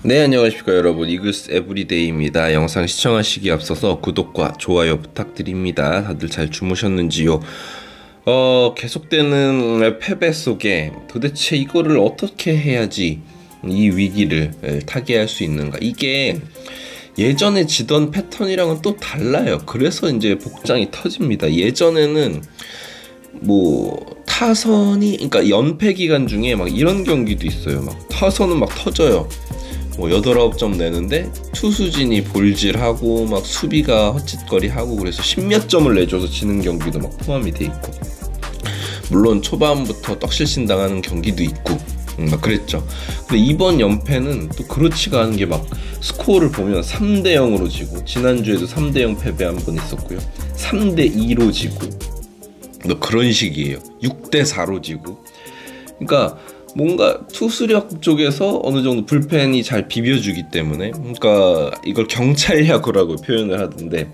네, 안녕하십니까 여러분. 이글스 에브리데이입니다. 영상 시청하시기 앞서서 구독과 좋아요 부탁드립니다. 다들 잘 주무셨는지요? 계속되는 패배 속에 도대체 이거를 어떻게 해야지 이 위기를 타개할 수 있는가? 이게 예전에 지던 패턴이랑은 또 달라요. 그래서 이제 복장이 터집니다. 예전에는 타선이, 그러니까 연패 기간 중에 막 이런 경기도 있어요. 막 타선은 막 터져요. 8, 9점 내는데 투수진이 볼질하고 막 수비가 헛짓거리하고 그래서 10몇 점을 내줘서 지는 경기도 막 포함이 돼 있고, 물론 초반부터 떡실신 당하는 경기도 있고 막 그랬죠. 근데 이번 연패는 또 그렇지가 않은 게 막 스코어를 보면 3대 0으로 지고, 지난주에도 3대 0 패배 한 번 있었고요, 3대 2로 지고, 그런 식이에요. 6대 4로 지고. 그러니까 뭔가 투수력 쪽에서 어느 정도 불펜이 잘 비벼주기 때문에, 그러니까 이걸 경찰야구라고 표현을 하던데,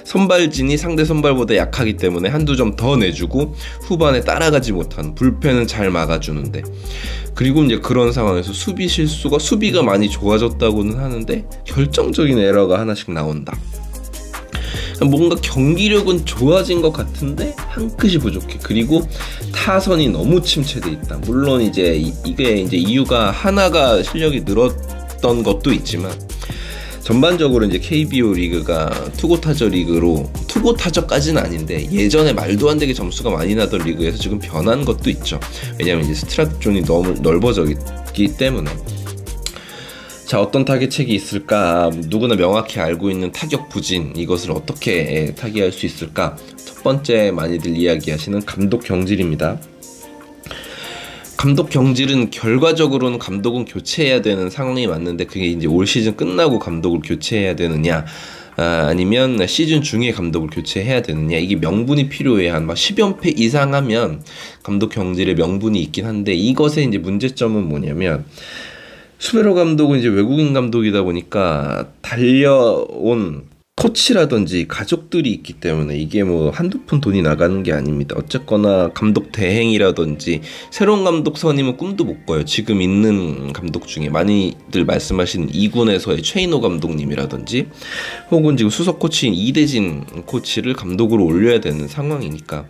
선발진이 상대 선발보다 약하기 때문에 한두 점 더 내주고 후반에 따라가지 못하는, 불펜은 잘 막아주는데, 그리고 이제 그런 상황에서 수비 실수가, 수비가 많이 좋아졌다고는 하는데 결정적인 에러가 하나씩 나온다. 뭔가 경기력은 좋아진 것 같은데 한 끗이 부족해. 그리고 타선이 너무 침체돼 있다. 물론 이제 이게 이제 이유가 하나가 실력이 늘었던 것도 있지만, 전반적으로 이제 KBO 리그가 투고타저 리그로, 투고타저까지는 아닌데 예전에 말도 안 되게 점수가 많이 나던 리그에서 지금 변한 것도 있죠. 왜냐면 이제 스트라이크 존이 너무 넓어져 있기 때문에. 자, 어떤 타겟책이 있을까? 누구나 명확히 알고 있는 타격 부진, 이것을 어떻게 타개할 수 있을까? 첫 번째 많이들 이야기하시는 감독 경질입니다. 감독 경질은 결과적으로는 감독은 교체해야 되는 상황이 맞는데, 그게 이제 올 시즌 끝나고 감독을 교체해야 되느냐, 아니면 시즌 중에 감독을 교체해야 되느냐, 이게 명분이 필요해. 한 10연패 이상 하면 감독 경질의 명분이 있긴 한데, 이것의 이제 문제점은 뭐냐면, 수베로 감독은 이제 외국인 감독이다 보니까 달려온 코치라든지 가족들이 있기 때문에 이게 한두 푼 돈이 나가는 게 아닙니다. 어쨌거나 감독 대행이라든지 새로운 감독 선임은 꿈도 못 꿔요. 지금 있는 감독 중에 많이들 말씀하시는 2군에서의 최인호 감독님이라든지, 혹은 지금 수석 코치인 이대진 코치를 감독으로 올려야 되는 상황이니까,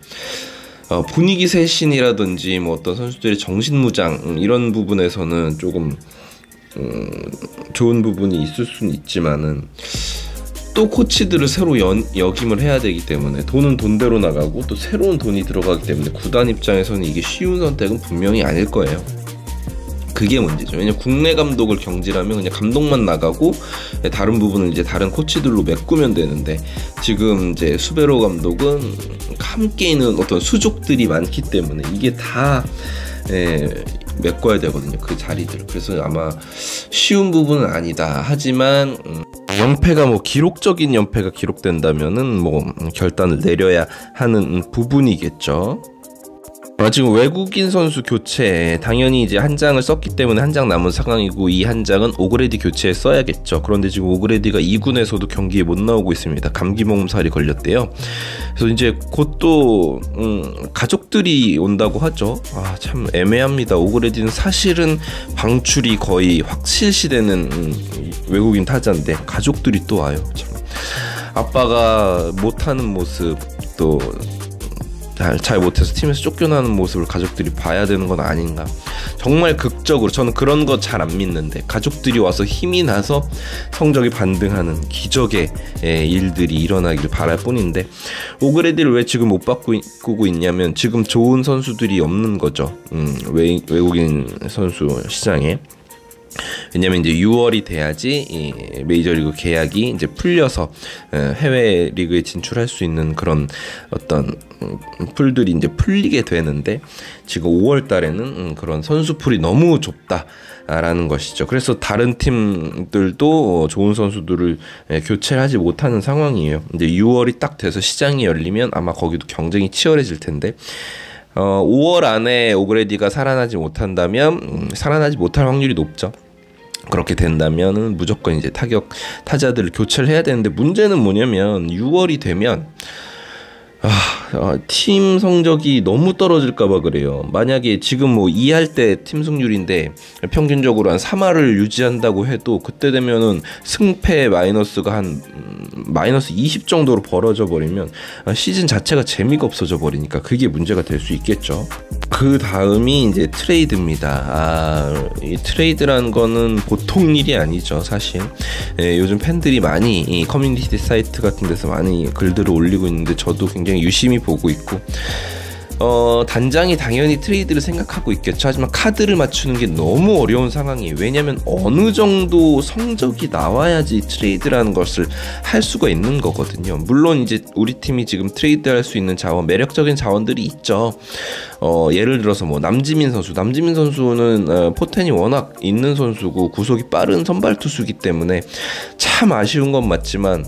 분위기 쇄신이라든지 어떤 선수들의 정신무장, 이런 부분에서는 조금 좋은 부분이 있을 수는 있지만은, 또 코치들을 새로 역임을 해야 되기 때문에 돈은 돈대로 나가고 또 새로운 돈이 들어가기 때문에 구단 입장에서는 이게 쉬운 선택은 분명히 아닐 거예요. 그게 문제죠. 왜냐면 국내 감독을 경질하면 그냥 감독만 나가고 다른 부분을 이제 다른 코치들로 메꾸면 되는데, 지금 이제 수베로 감독은 함께 있는 어떤 수족들이 많기 때문에 이게 다 메꿔야 되거든요, 그 자리들. 그래서 아마 쉬운 부분은 아니다. 하지만 연패가 기록적인 연패가 기록된다면은 결단을 내려야 하는 부분이겠죠. 지금 외국인 선수 교체, 당연히 이제 한 장을 썼기 때문에 한 장 남은 상황이고, 이 한 장은 오그레디 교체에 써야겠죠. 그런데 지금 오그레디가 2군에서도 경기에 못 나오고 있습니다. 감기 몸살이 걸렸대요. 그래서 이제 곧 또 가족들이 온다고 하죠. 참 애매합니다. 오그레디는 사실은 방출이 거의 확실시되는 외국인 타자인데 가족들이 또 와요. 참 아빠가 못하는 모습, 또 잘 못해서 팀에서 쫓겨나는 모습을 가족들이 봐야 되는 건 아닌가. 정말 극적으로, 저는 그런 거 잘 안 믿는데, 가족들이 와서 힘이 나서 성적이 반등하는 기적의 일들이 일어나기를 바랄 뿐인데, 오그레디를 왜 지금 못 바꾸고 있냐면, 지금 좋은 선수들이 없는 거죠. 외국인 선수 시장에. 왜냐면 이제 6월이 돼야지 이 메이저리그 계약이 이제 풀려서 해외 리그에 진출할 수 있는 그런 어떤 풀들이 이제 풀리게 되는데, 지금 5월 달에는 그런 선수풀이 너무 좁다라는 것이죠. 그래서 다른 팀들도 좋은 선수들을 교체를 하지 못하는 상황이에요. 이제 6월이 딱 돼서 시장이 열리면 아마 거기도 경쟁이 치열해질 텐데, 5월 안에 오그레디가 살아나지 못한다면 살아나지 못할 확률이 높죠. 그렇게 된다면은 무조건 이제 타자들을 교체를 해야 되는데, 문제는 뭐냐면 6월이 되면 팀 성적이 너무 떨어질까봐 그래요. 만약에 지금 뭐 2할 때 팀 승률인데 평균적으로 한 3할을 유지한다고 해도 그때 되면은 승패 마이너스가 한 마이너스 20 정도로 벌어져 버리면 시즌 자체가 재미가 없어져 버리니까 그게 문제가 될 수 있겠죠. 그 다음이 이제 트레이드입니다. 이 트레이드라는 거는 보통 일이 아니죠, 사실. 요즘 팬들이 많이 이 커뮤니티 사이트 같은 데서 많이 글들을 올리고 있는데 저도 굉장히 유심히 보고 있고, 단장이 당연히 트레이드를 생각하고 있겠죠. 하지만 카드를 맞추는 게 너무 어려운 상황이에요. 왜냐면 어느 정도 성적이 나와야지 트레이드라는 것을 할 수가 있는 거거든요. 물론 이제 우리 팀이 지금 트레이드할 수 있는 자원, 매력적인 자원들이 있죠. 예를 들어서 뭐 남지민 선수는 포텐이 워낙 있는 선수고 구속이 빠른 선발 투수기 때문에 참 아쉬운 건 맞지만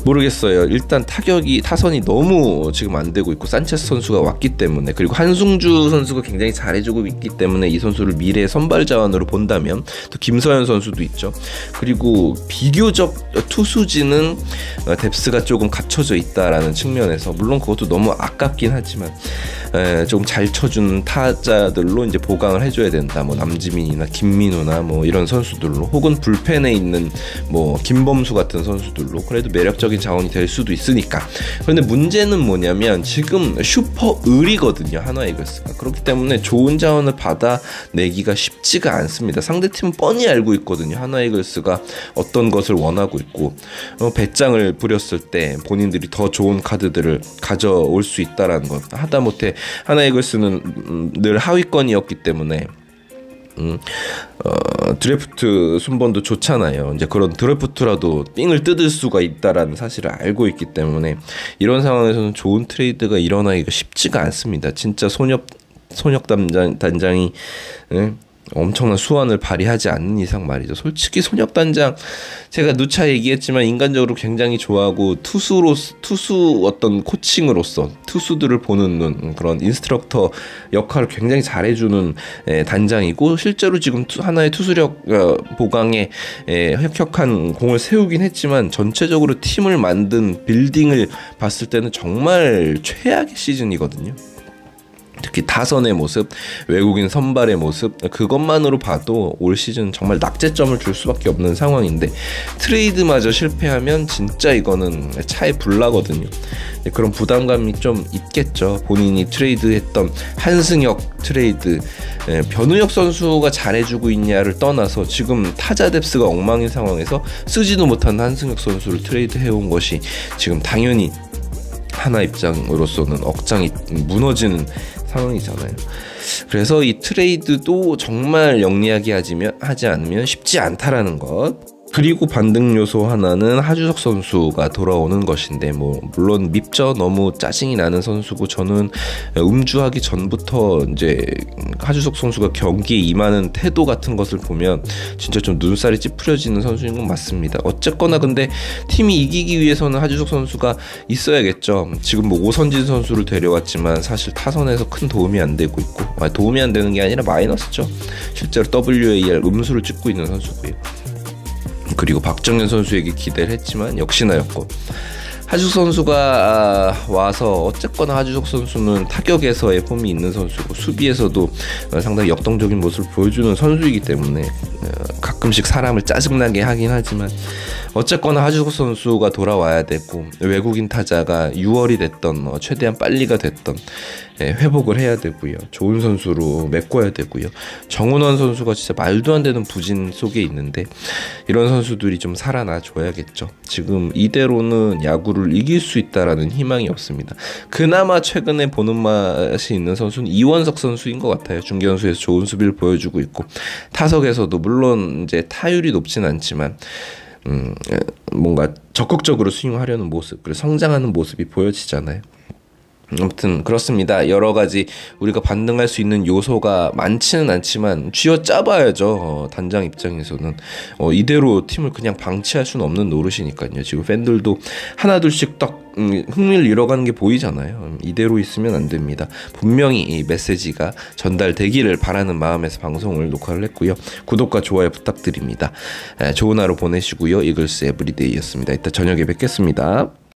모르겠어요. 일단 타선이 너무 지금 안 되고 있고, 산체스 선수가 왔기 때문에, 그리고 한승주 선수가 굉장히 잘해주고 있기 때문에 이 선수를 미래의 선발 자원으로 본다면, 또 김서현 선수도 있죠. 그리고 비교적 투수진은 뎁스가 조금 갖춰져 있다라는 측면에서, 물론 그것도 너무 아깝긴 하지만 조금 잘 쳐주는 타자들로 이제 보강을 해줘야 된다. 뭐 남지민이나 김민우나 뭐 이런 선수들로, 혹은 불펜에 있는 뭐 김범수 같은 선수들로 그래도 매력적인 자원이 될 수도 있으니까. 그런데 문제는 뭐냐면 지금 슈퍼 을이거든요, 한화 이글스가. 그렇기 때문에 좋은 자원을 받아내기가 쉽지가 않습니다. 상대팀은 뻔히 알고 있거든요, 한화 이글스가 어떤 것을 원하고 있고, 배짱을 부렸을 때 본인들이 더 좋은 카드들을 가져올 수 있다라는 것. 하다못해 한화 이글스는 늘 하위권이었기 때문에 드래프트 순번도 좋잖아요. 이제 그런 드래프트라도 삥을 뜯을 수가 있다라는 사실을 알고 있기 때문에 이런 상황에서는 좋은 트레이드가 일어나기가 쉽지가 않습니다. 진짜 손혁 단장이 엄청난 수완을 발휘하지 않는 이상 말이죠. 솔직히 손혁 단장, 제가 누차 얘기했지만 인간적으로 굉장히 좋아하고, 투수 어떤 코칭으로서 투수들을 보는 눈, 그런 인스트럭터 역할을 굉장히 잘해주는 단장이고, 실제로 지금 하나의 투수력 보강에 혁혁한 공을 세우긴 했지만 전체적으로 팀을 만든 빌딩을 봤을 때는 정말 최악의 시즌이거든요. 특히 타선의 모습, 외국인 선발의 모습, 그것만으로 봐도 올 시즌 정말 낙제점을 줄 수밖에 없는 상황인데, 트레이드마저 실패하면 진짜 이거는 차에 불 나거든요. 그런 부담감이 좀 있겠죠. 본인이 트레이드했던 한승혁 트레이드, 변우혁 선수가 잘해주고 있냐를 떠나서 지금 타자 뎁스가 엉망인 상황에서 쓰지도 못한 한승혁 선수를 트레이드해온 것이 지금 당연히 하나 입장으로서는 억장이 무너지는 상황이잖아요. 그래서 이 트레이드도 정말 영리하게 하지 않으면 쉽지 않다라는 것. 그리고 반등 요소 하나는 하주석 선수가 돌아오는 것인데, 뭐 물론 밉죠. 너무 짜증이 나는 선수고, 저는 음주하기 전부터 이제 하주석 선수가 경기에 임하는 태도 같은 것을 보면 진짜 좀 눈살이 찌푸려지는 선수인 건 맞습니다. 어쨌거나 근데 팀이 이기기 위해서는 하주석 선수가 있어야겠죠. 지금 뭐 오선진 선수를 데려왔지만 사실 타선에서 큰 도움이 안 되고 있고, 도움이 안 되는 게 아니라 마이너스죠. 실제로 WAR 음수를 찍고 있는 선수고요. 그리고 박정현 선수에게 기대를 했지만 역시나였고, 하주석 선수가 와서 어쨌거나 하주석 선수는 타격에서의 폼이 있는 선수고, 수비에서도 상당히 역동적인 모습을 보여주는 선수이기 때문에 가끔씩 사람을 짜증나게 하긴 하지만, 어쨌거나 하주석 선수가 돌아와야 되고, 외국인 타자가 6월이 됐던 최대한 빨리가 됐던 회복을 해야 되고요. 좋은 선수로 메꿔야 되고요. 정은원 선수가 진짜 말도 안 되는 부진 속에 있는데, 이런 선수들이 좀 살아나 줘야겠죠. 지금 이대로는 야구를 이길 수 있다라는 희망이 없습니다. 그나마 최근에 보는 맛이 있는 선수는 이원석 선수인 것 같아요. 중견수에서 좋은 수비를 보여주고 있고, 타석에서도 물론 이제 타율이 높진 않지만 뭔가 적극적으로 스윙하려는 모습, 그리고 성장하는 모습이 보여지잖아요. 아무튼 그렇습니다. 여러 가지 우리가 반등할 수 있는 요소가 많지는 않지만 쥐어짜봐야죠. 단장 입장에서는 이대로 팀을 그냥 방치할 수는 없는 노릇이니까요. 지금 팬들도 하나둘씩 딱 흥미를 잃어가는 게 보이잖아요. 이대로 있으면 안 됩니다. 분명히 이 메시지가 전달되기를 바라는 마음에서 방송을 녹화를 했고요. 구독과 좋아요 부탁드립니다. 좋은 하루 보내시고요. 이글스 에브리데이였습니다. 이따 저녁에 뵙겠습니다.